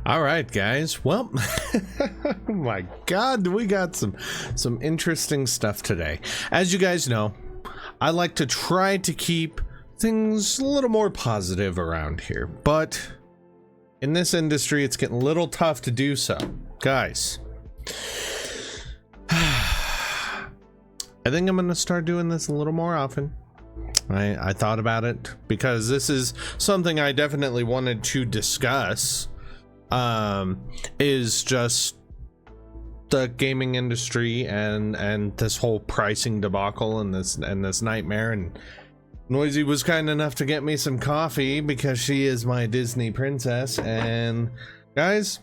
All right, guys. Well, oh my God, we got some interesting stuff today. As you guys know, I like to try to keep things a little more positive around here, but in this industry, it's getting a little tough to do so. Guys, I think I'm going to start doing this a little more often. I thought about it because this is something I definitely wanted to discuss. Is just the gaming industry and this whole pricing debacle and this nightmare. And Noisy was kind enough to get me some coffee because she is my Disney princess. And guys,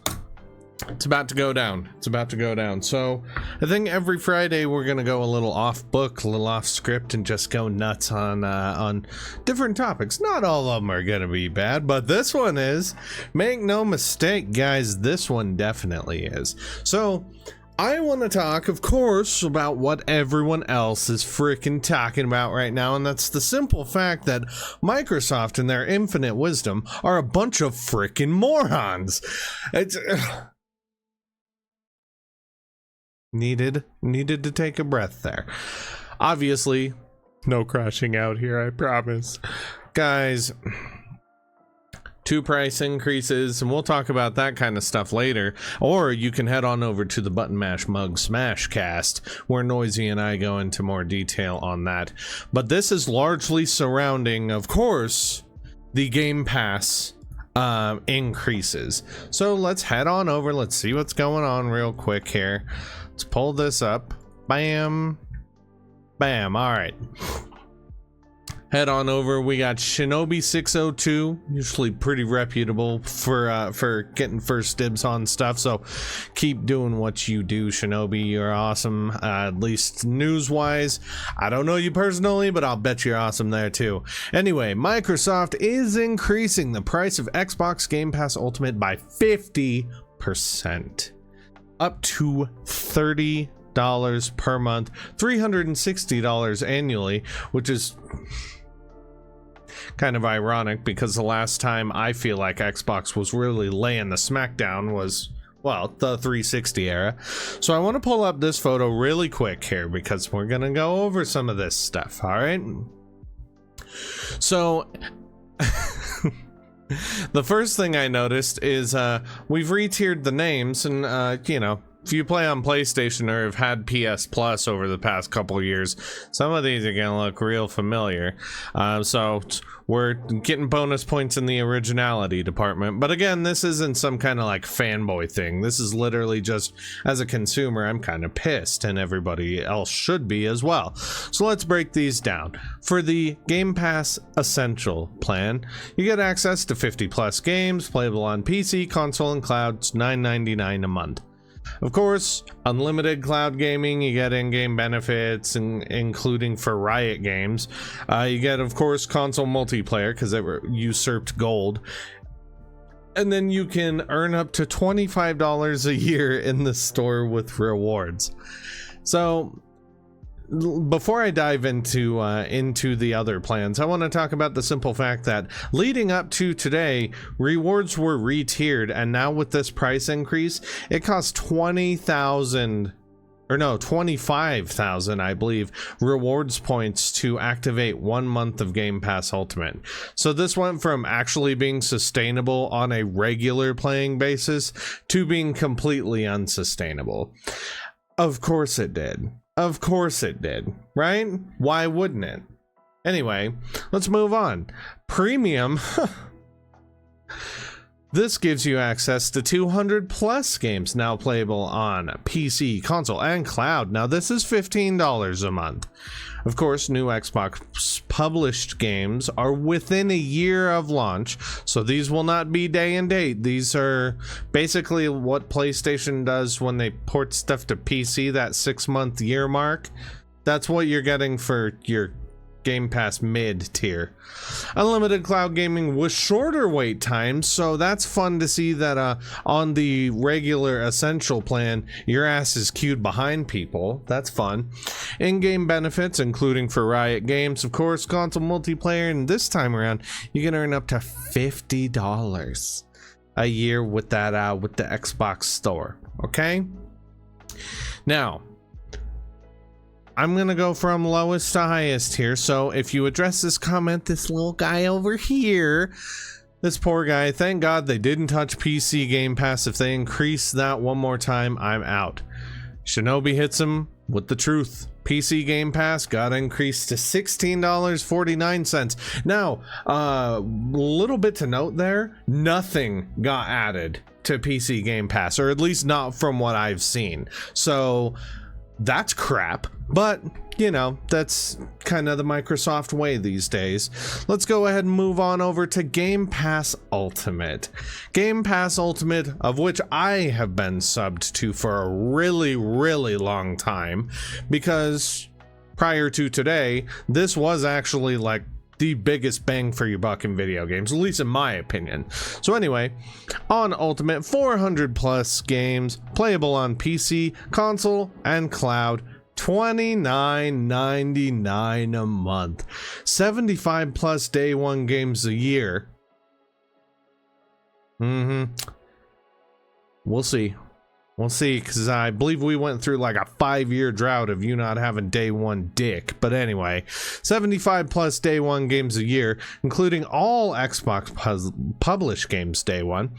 it's about to go down. It's about to go down. So I think every Friday we're gonna go a little off book, a little off script, and just go nuts on different topics. Not all of them are gonna be bad, but this one is. Make no mistake, guys, this one definitely is. So I want to talk, of course, about what everyone else is freaking talking about right now, and that's the simple fact that Microsoft, in their infinite wisdom, are a bunch of freaking morons. It's needed to take a breath there. Obviously, no crashing out here, I promise. Guys, 2 price increases, and we'll talk about that kind of stuff later. Or you can head on over to the Button Mash Mug Smash cast, where Noisy and I go into more detail on that. But this is largely surrounding, of course, the Game Pass increases. So let's head on over. Let's see what's going on real quick here. Let's pull this up. Bam. Bam. All right. Head on over. We got Shinobi 602, usually pretty reputable for getting first dibs on stuff. So keep doing what you do, Shinobi. You're awesome, at least news-wise. I don't know you personally, but I'll bet you're awesome there too. Anyway, Microsoft is increasing the price of Xbox Game Pass Ultimate by 50%, up to $30 per month, $360 annually, which is kind of ironic because the last time I feel like Xbox was really laying the smackdown was, well, the 360 era. So I want to pull up this photo really quick here because we're gonna go over some of this stuff. All right, so the first thing I noticed is we've re-tiered the names, and you know, if you play on PlayStation or have had PS Plus over the past couple of years, some of these are gonna look real familiar. So we're getting bonus points in the originality department. But again, this isn't some kind of like fanboy thing. This is literally just, as a consumer, I'm kind of pissed, and everybody else should be as well. So let's break these down. For the Game Pass Essential plan, you get access to 50 plus games playable on PC, console, and cloud. It's $9.99 a month. Of course, unlimited cloud gaming, you get in-game benefits, including for Riot Games. You get, of course, console multiplayer because it usurped gold. And then you can earn up to $25 a year in the store with rewards. So before I dive into the other plans, I want to talk about the simple fact that leading up to today, rewards were re-tiered, and now with this price increase, it costs 25,000, I believe, rewards points to activate 1 month of Game Pass Ultimate. So this went from actually being sustainable on a regular playing basis to being completely unsustainable. Of course it did. Of course it did, right? Why wouldn't it? Anyway, let's move on. Premium. This gives you access to 200 plus games now playable on PC, console, and cloud. Now this is $15 a month. Of course, new Xbox published games are within a year of launch, so these will not be day and date. These are basically what PlayStation does when they port stuff to PC, that 6-month year mark. That's what you're getting for your Game Pass mid-tier. Unlimited cloud gaming with shorter wait times, so that's fun to see that on the regular essential plan, your ass is queued behind people. That's fun. In-game benefits, including for Riot Games, of course, console multiplayer, and this time around, you can earn up to $50. a year with that with the Xbox store. Okay, now I'm gonna go from lowest to highest here. So if you address this comment, this little guy over here, this poor guy, thank God they didn't touch PC Game Pass. If they increase that one more time, I'm out. Shinobi hits him with the truth. PC Game Pass got increased to $16.49. Now, a little bit to note there, nothing got added to PC Game Pass, or at least not from what I've seen. So that's crap, but you know, that's kind of the Microsoft way these days. Let's go ahead and move on over to Game Pass Ultimate. Game Pass Ultimate, of which I have been subbed to for a really, really long time, because prior to today, this was actually like the biggest bang for your buck in video games, at least in my opinion. So anyway, on Ultimate, 400 plus games, playable on PC, console, and cloud, $29.99 a month, 75 plus day one games a year. We'll see. We'll see, because I believe we went through like a 5-year drought of you not having day one dick. But anyway, 75 plus day one games a year, including all Xbox published games day one.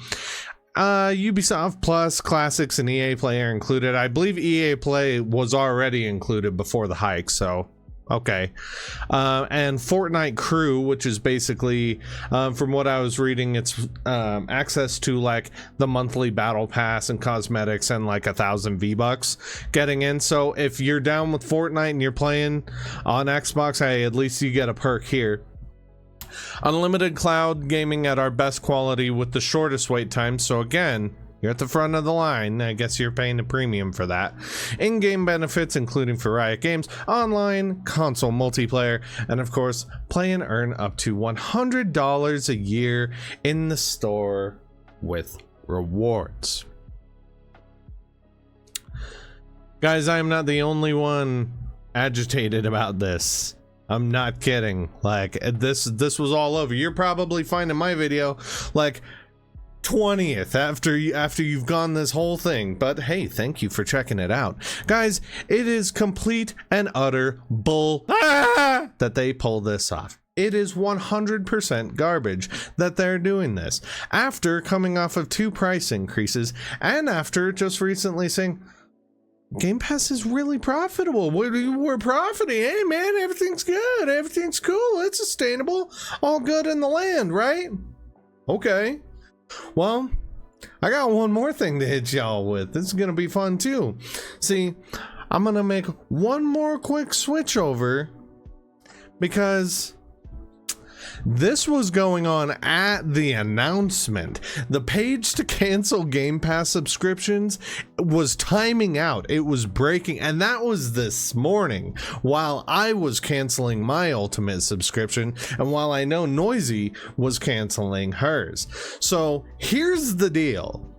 Ubisoft Plus, Classics, and EA Play are included. I believe EA Play was already included before the hike, so okay. And Fortnite Crew, which is basically, from what I was reading, it's access to like the monthly battle pass and cosmetics and like 1,000 V-Bucks getting in. So if you're down with Fortnite and you're playing on Xbox, hey, at least you get a perk here. Unlimited cloud gaming at our best quality with the shortest wait time. So again, you're at the front of the line. I guess you're paying a premium for that. In-game benefits, including for Riot Games, online, console multiplayer, and of course, play and earn up to $100 a year in the store with rewards. Guys, I am not the only one agitated about this. I'm not kidding. Like, this was all over. You're probably finding my video like 20th after you've gone this whole thing, but hey, thank you for checking it out. Guys, it is complete and utter bull that they pull this off. It is 100% garbage that they're doing this after coming off of 2 price increases and after just recently saying Game Pass is really profitable. We're profiting. Hey man, everything's good. Everything's cool. It's sustainable. All good in the land, right? Okay. Well, I got one more thing to hit y'all with. This is going to be fun too. See, I'm going to make one more quick switch over because this was going on at the announcement. The page to cancel Game Pass subscriptions was timing out. It was breaking, and that was this morning while I was canceling my Ultimate subscription and while I know Noisy was canceling hers. So here's the deal.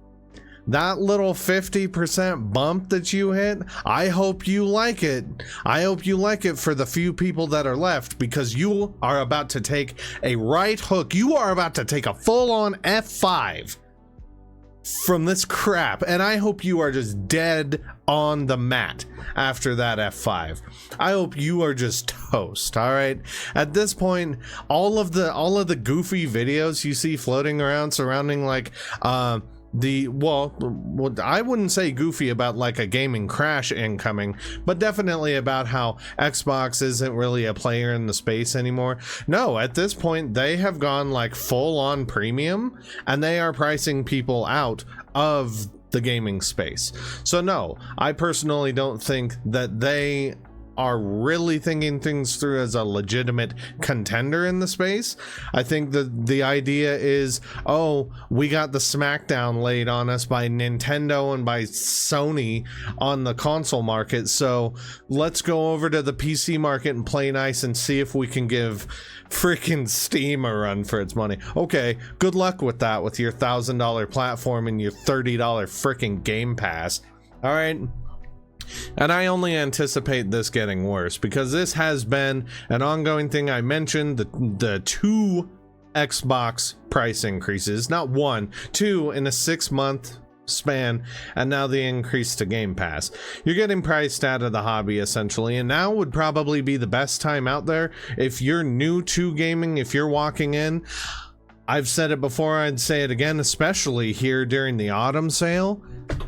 That little 50% bump that you hit, I hope you like it. I hope you like it for the few people that are left, because you are about to take a right hook. You are about to take a full-on F5 from this crap, and I hope you are just dead on the mat after that F5. I hope you are just toast. All right, at this point, all of the goofy videos you see floating around surrounding like well, I wouldn't say goofy about like a gaming crash incoming, but definitely about how Xbox isn't really a player in the space anymore. No, at this point, they have gone like full on premium and they are pricing people out of the gaming space. So no, I personally don't think that they are really thinking things through as a legitimate contender in the space. I think the idea is, oh, we got the smackdown laid on us by Nintendo and by Sony on the console market, so let's go over to the PC market and play nice and see if we can give freaking Steam a run for its money. Okay, good luck with that, with your $1,000 platform and your $30 freaking Game Pass. All right. And I only anticipate this getting worse, because this has been an ongoing thing. I mentioned the 2 Xbox price increases, not 1, 2 in a 6-month span, and now the increase to Game Pass. You're getting priced out of the hobby essentially, and now would probably be the best time out there if you're new to gaming. If you're walking in, I've said it before, I'd say it again, especially here during the autumn sale.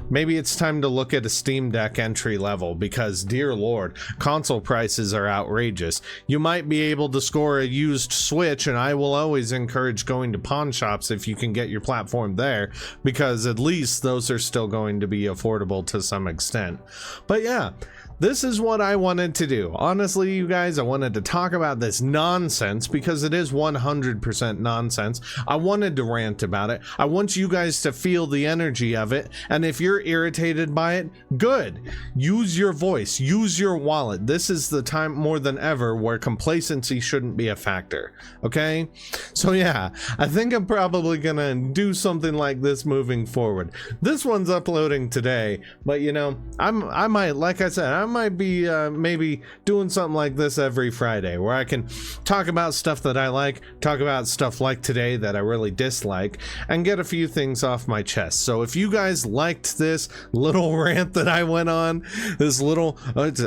Maybe it's time to look at a Steam Deck entry level, because dear lord, console prices are outrageous. You might be able to score a used Switch, and I will always encourage going to pawn shops if you can get your platform there, because at least those are still going to be affordable to some extent. But yeah, this is what I wanted to do. Honestly, you guys, I wanted to talk about this nonsense because it is 100% nonsense. I wanted to rant about it. I want you guys to feel the energy of it. And if you're irritated by it, good. Use your voice, use your wallet. This is the time more than ever where complacency shouldn't be a factor. Okay? So yeah, I think I'm probably gonna do something like this moving forward. This one's uploading today, but you know, I might, like I said, I might be maybe doing something like this every Friday where I can talk about stuff that I like, talk about stuff like today that I really dislike, and get a few things off my chest. So if you guys liked this little rant that I went on, this little,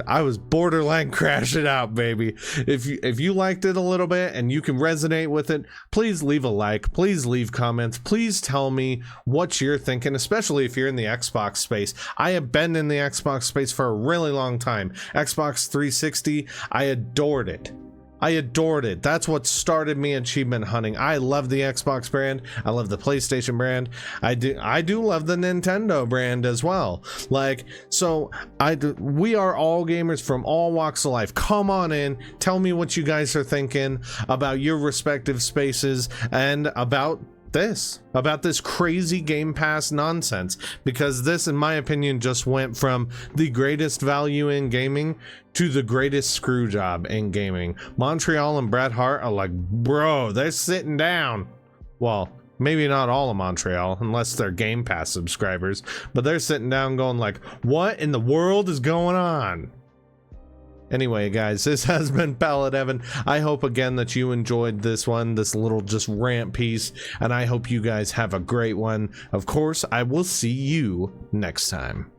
I was borderline crashing out, baby. If you liked it a little bit and you can resonate with it, please leave a like, please leave comments, please tell me what you're thinking, especially if you're in the Xbox space. I have been in the Xbox space for a really long time. Xbox 360, I adored it. I adored it. That's what started me achievement hunting. I love the Xbox brand. I love the PlayStation brand. I do love the Nintendo brand as well. Like, so we are all gamers from all walks of life. Come on in. Tell me what you guys are thinking about your respective spaces and about this crazy Game Pass nonsense, because this, in my opinion, just went from the greatest value in gaming to the greatest screw job in gaming. Montreal and Bret Hart are like, bro, they're sitting down. Well, maybe not all of Montreal, unless they're Game Pass subscribers, but they're sitting down going like, what in the world is going on? Anyway, guys, this has been Pallet Evan. I hope again that you enjoyed this one, this little just rant piece, and I hope you guys have a great one. Of course, I will see you next time.